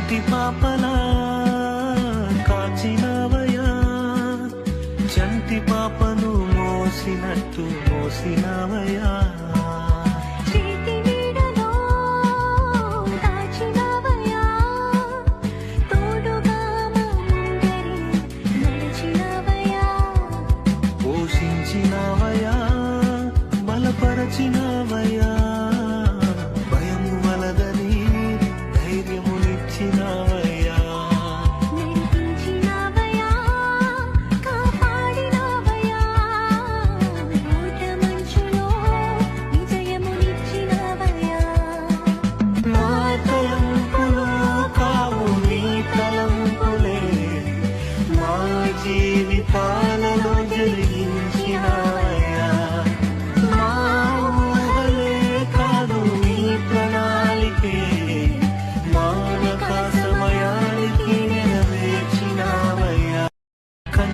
కంటి పాపలా కాచినవయా, చంటి పాపను మోసినట్టు మోసినవయా. పోషించినవయా, బలపరచినవయా, భయము వలదని ధైర్యమునిచ్చినవయా.